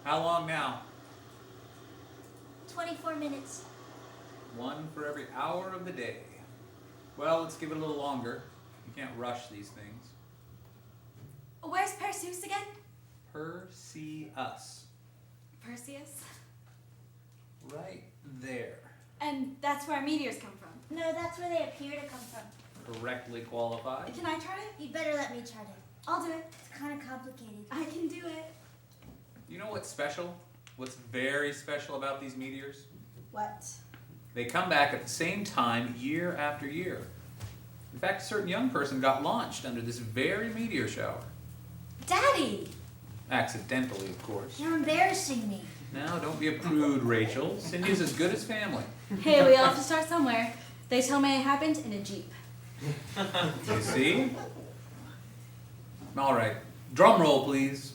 How long now? 24 minutes. 1 for every hour of the day. Well, let's give it a little longer. You can't rush these things. Where's Perseus again? Perseus. Perseus? Right there. And that's where our meteors come from. No, that's where they appear to come from. Correctly qualified. Can I try it? You'd better let me try it. I'll do it. It's kind of complicated. I can do it. You know what's special? What's very special about these meteors? What? They come back at the same time year after year. In fact, a certain young person got launched under this very meteor shower. Daddy! Accidentally, of course. You're embarrassing me. Now, don't be a prude, Rachel. Cindy's as good as family. Hey, we all have to start somewhere. They tell me it happened in a Jeep. You see? All right. Drum roll, please.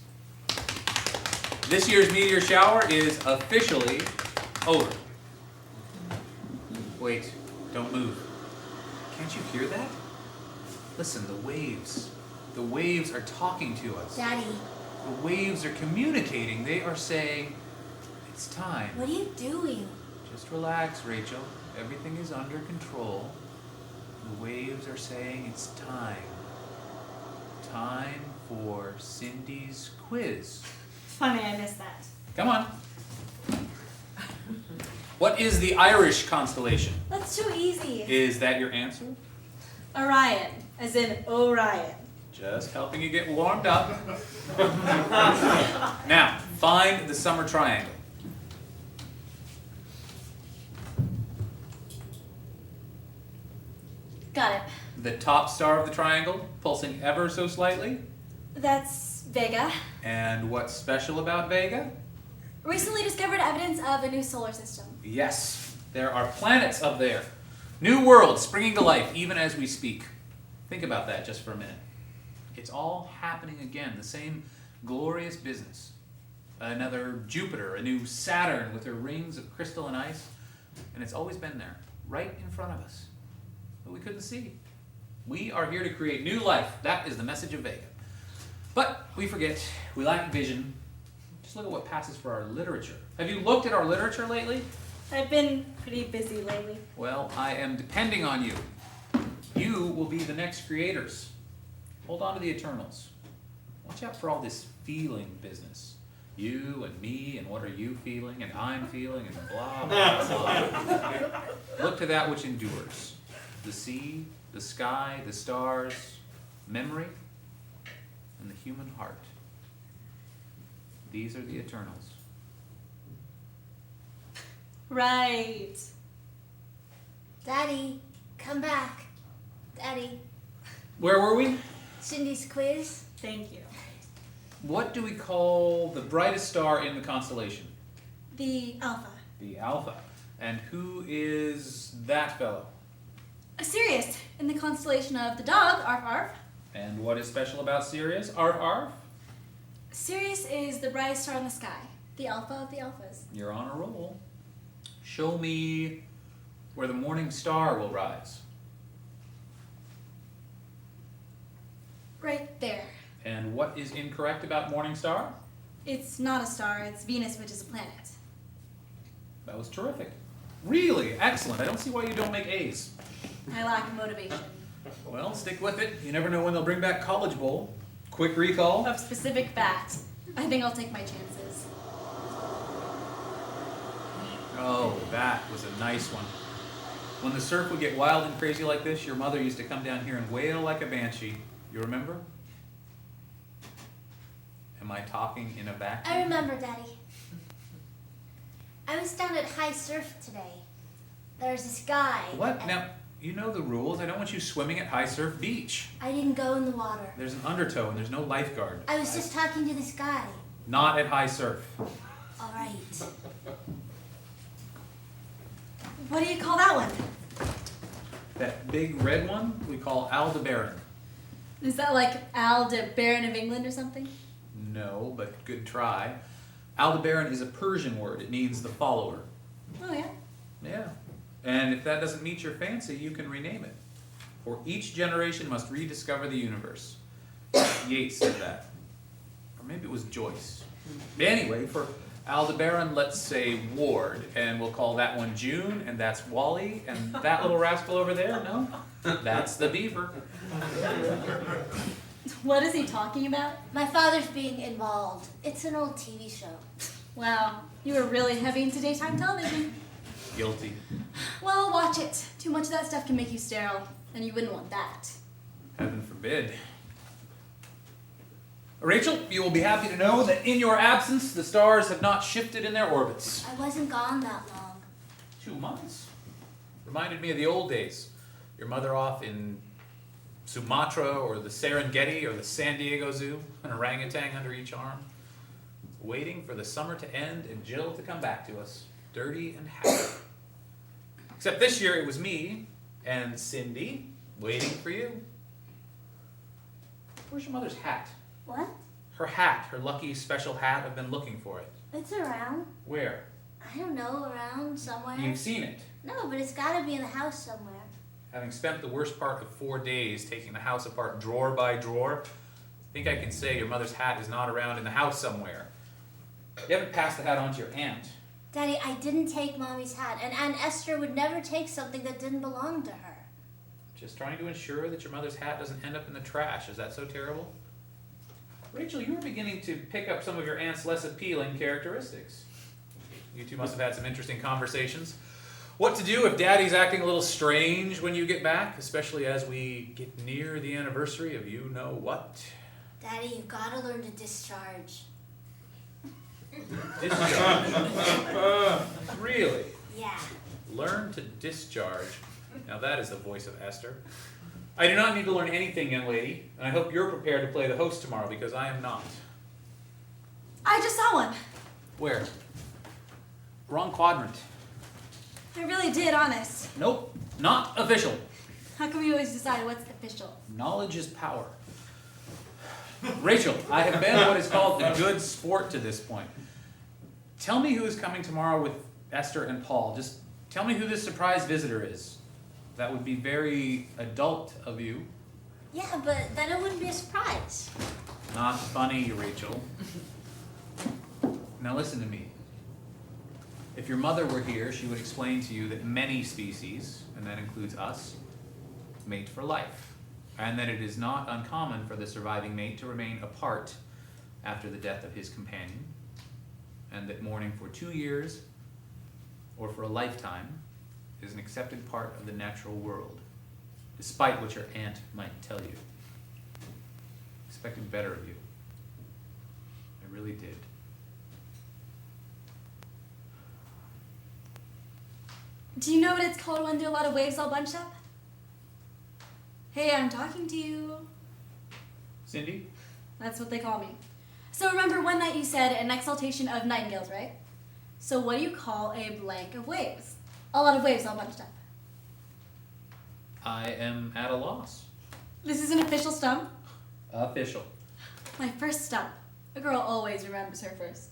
This year's meteor shower is officially over. Wait, don't move. Can't you hear that? Listen, the waves. The waves are talking to us. Daddy, The waves are communicating. They are saying, it's time. what are you doing? Just relax, Rachel. Everything is under control. The waves are saying it's time. Time for Cindy's quiz. Funny, I missed that. Come on. What is the Irish constellation? That's too easy. Is that your answer? Orion, as in Orion. Just helping you get warmed up. Now, find the summer triangle. Got it. The top star of the triangle, pulsing ever so slightly. That's Vega. And what's special about Vega? Recently discovered evidence of a new solar system. Yes, there are planets up there. New worlds springing to life even as we speak. Think about that just for a minute. It's all happening again, the same glorious business. Another Jupiter, a new Saturn with her rings of crystal and ice. And it's always been there, right in front of us. But we couldn't see. We are here to create new life. That is the message of Vega. But we forget, we lack vision. Just look at what passes for our literature. Have you looked at our literature lately? I've been pretty busy lately. Well, I am depending on you. You will be the next creators. Hold on to the Eternals. Watch out for all this feeling business. You and me, and what are you feeling, and I'm feeling, and blah, blah, blah. Look to that which endures. The sea, the sky, the stars, memory, and the human heart. These are the Eternals. Right. Daddy, come back. Daddy, Where were we? Cindy's quiz. Thank you. What do we call the brightest star in the constellation? The Alpha. The Alpha. And who is that fellow? Sirius, in the constellation of the dog, Arf Arf. And what is special about Sirius? Arf Arf? Sirius is the brightest star in the sky, the alpha of the alphas. You're on a roll. Show me where the morning star will rise. Right there. And what is incorrect about morning star? It's not a star, it's Venus, which is a planet. That was terrific. Really excellent. I don't see why you don't make A's. I lack motivation. Well, stick with it. You never know when they'll bring back College Bowl. Quick recall. Of specific fact, I think I'll take my chances. Oh, that was a nice one. When the surf would get wild and crazy like this, your mother used to come down here and wail like a banshee. You remember? Am I talking in a vacuum? I remember, Daddy. I was down at high surf today. There was this guy. What? Now, you know the rules. I don't want you swimming at High Surf Beach. I didn't go in the water. There's an undertow and there's no lifeguard. I was just talking to this guy. Not at High Surf. All right. What do you call that one? That big red one we call Aldebaran. Is that like Baron of England or something? No, but good try. Aldebaran is a Persian word. It means the follower. Oh yeah. Yeah. And if that doesn't meet your fancy, you can rename it. For each generation must rediscover the universe. Yeats said that. Or maybe it was Joyce. Anyway, for Aldebaran, let's say Ward, and we'll call that one June, and that's Wally, and that little rascal over there, no? That's the beaver. What is he talking about? My father's being involved. It's an old TV show. Wow, you were really heavy into daytime television. Guilty. Well, watch it. Too much of that stuff can make you sterile, and you wouldn't want that. Heaven forbid. Rachel, you will be happy to know that in your absence, the stars have not shifted in their orbits. I wasn't gone that long. 2 months. Reminded me of the old days. Your mother off in Sumatra or the Serengeti or the San Diego Zoo, an orangutan under each arm, waiting for the summer to end and Jill to come back to us, dirty and happy. Except this year it was me and Cindy waiting for you. Where's your mother's hat? What? Her hat, her lucky special hat. I've been looking for it. It's around. Where? I don't know, around somewhere. You've seen it. No, but it's gotta be in the house somewhere. Having spent the worst part of 4 days taking the house apart drawer by drawer, I think I can say your mother's hat is not around in the house somewhere. You haven't passed the hat on to your aunt. Daddy, I didn't take Mommy's hat, and Aunt Esther would never take something that didn't belong to her. Just trying to ensure that your mother's hat doesn't end up in the trash. Is that so terrible? Rachel, you are beginning to pick up some of your aunt's less appealing characteristics. You two must have had some interesting conversations. What to do if Daddy's acting a little strange when you get back, especially as we get near the anniversary of you-know-what. Daddy, you've gotta learn to discharge. Discharge. Really? Yeah. Learn to discharge. Now that is the voice of Esther. I do not need to learn anything, young lady, and I hope you're prepared to play the host tomorrow because I am not. I just saw one. Where? Wrong quadrant. I really did, honest. Nope, not official. How come you always decide what's official? Knowledge is power. Rachel, I have been what is called a good sport to this point. Tell me who is coming tomorrow with Esther and Paul. Just tell me who this surprise visitor is. That would be very adult of you. Yeah, but then it wouldn't be a surprise. Not funny, Rachel. Now listen to me. If your mother were here, she would explain to you that many species, and that includes us, mate for life, and that it is not uncommon for the surviving mate to remain apart after the death of his companion, and that mourning for 2 years or for a lifetime is an accepted part of the natural world, despite what your aunt might tell you. I expected better of you. I really did. Do you know what it's called when there are a lot of waves all bunched up? Hey, I'm talking to you. Cindy? That's what they call me. So remember one night you said an exaltation of nightingales, right? So what do you call a blank of waves? A lot of waves all bunched up. I am at a loss. This is an official stump. Official. My first stump. A girl always remembers her first.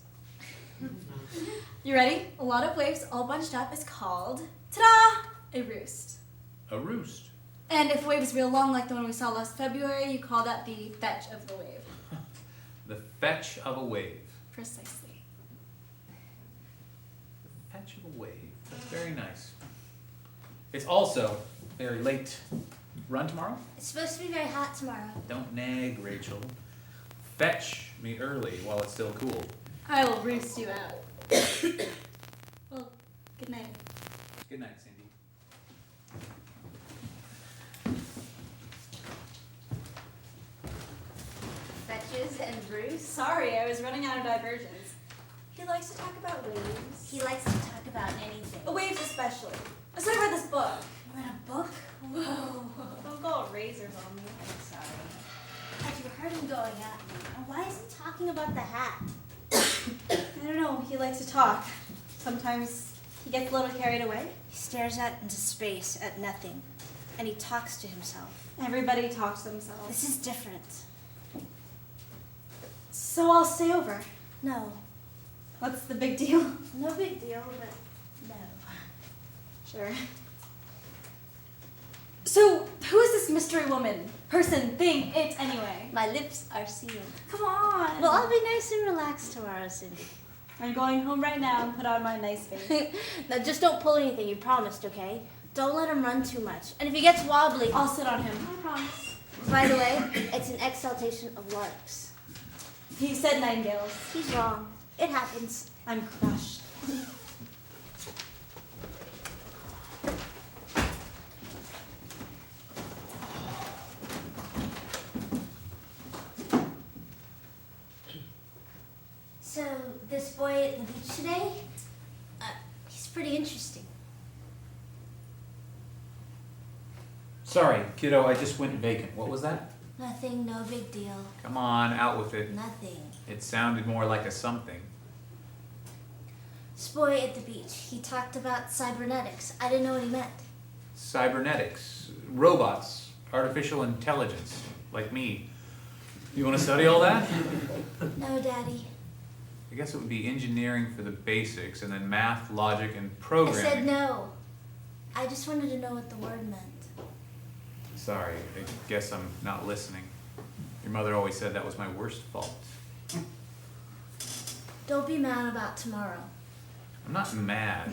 You ready? A lot of waves all bunched up is called, ta-da, a roost. A roost. And if a wave is real long like the one we saw last February, you call that the fetch of the wave. The fetch of a wave. Precisely. The fetch of a wave. That's very nice. It's also very late. Run tomorrow? It's supposed to be very hot tomorrow. Don't nag, Rachel. Fetch me early while it's still cool. I will roost you out. Well, good night. Good night, Cindy. Fetches and Bruce. Sorry, I was running out of diversions. He likes to talk about waves. He likes to talk about anything. Waves especially. So I read this book. You read a book? Whoa. Don't go razors on me. I'm sorry. Have you heard him going at me? And why is he talking about the hat? I don't know. He likes to talk. Sometimes he gets a little carried away. He stares out into space at nothing. And he talks to himself. Everybody talks to themselves. This is different. So I'll stay over. No. What's the big deal? No big deal, but no. Sure. So, who is this mystery woman? Person, thing, it, anyway. My lips are sealed. Come on. Well, I'll be nice and relaxed tomorrow, Cindy. I'm going home right now and put on my nice face. Now, just don't pull anything. You promised, okay? Don't let him run too much. And if he gets wobbly... I'll sit on him. I promise. By the way, it's an exaltation of larks. He said nightingales. He's wrong. It happens. I'm crushed. So, this boy at the beach today, he's pretty interesting. Sorry, kiddo, I just went vacant. What was that? Nothing, no big deal. Come on, out with it. Nothing. It sounded more like a something. This boy at the beach, he talked about cybernetics. I didn't know what he meant. Cybernetics, robots, artificial intelligence, like me. You want to study all that? No, Daddy. I guess it would be engineering for the basics, and then math, logic, and I programming. said no. I just wanted to know what the word meant. Sorry, I guess I'm not listening. Your mother always said that was my worst fault. Don't be mad about tomorrow. I'm not mad.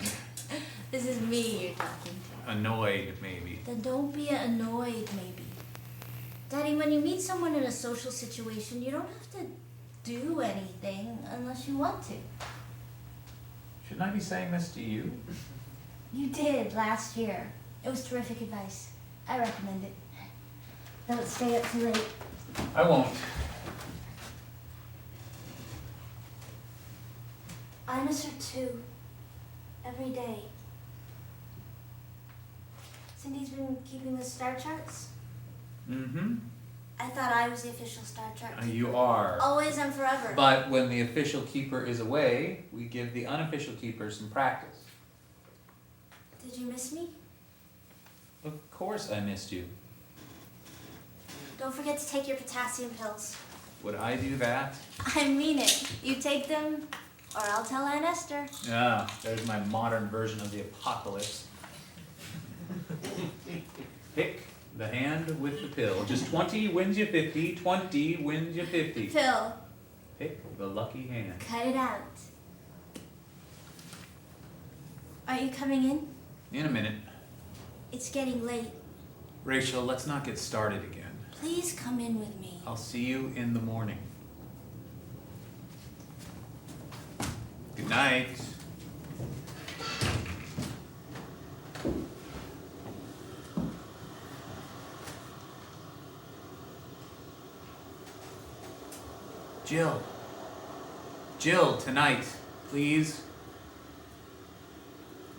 This is me you're talking to. Annoyed, maybe. Then don't be annoyed, maybe. Daddy, when you meet someone in a social situation, you don't have to do anything unless you want to. Shouldn't I be saying this to you? You did last year. It was terrific advice. I recommend it. Don't stay up too late. I won't. I miss her too. Every day. Cindy's been keeping the star charts. Mm-hmm. I thought I was the official star chart keeper. You are. Always and forever. But when the official keeper is away, we give the unofficial keeper some practice. Did you miss me? Of course I missed you. Don't forget to take your potassium pills. Would I do that? I mean it. You take them, or I'll tell Aunt Esther. Ah, there's my modern version of the apocalypse. Pick the hand with the pill. Just 20 wins you 50, 20 wins you 50. Phil, Pick the lucky hand. cut it out. Are you coming in? In a minute. It's getting late. Rachel, let's not get started again. Please come in with me. I'll see you in the morning. Good night. Jill. Jill, tonight, please.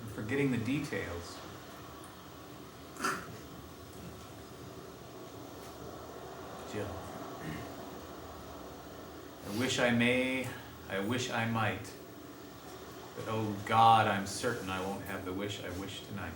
I'm forgetting the details. Jill. I wish I may, I wish I might. But oh God, I'm certain I won't have the wish I wish tonight.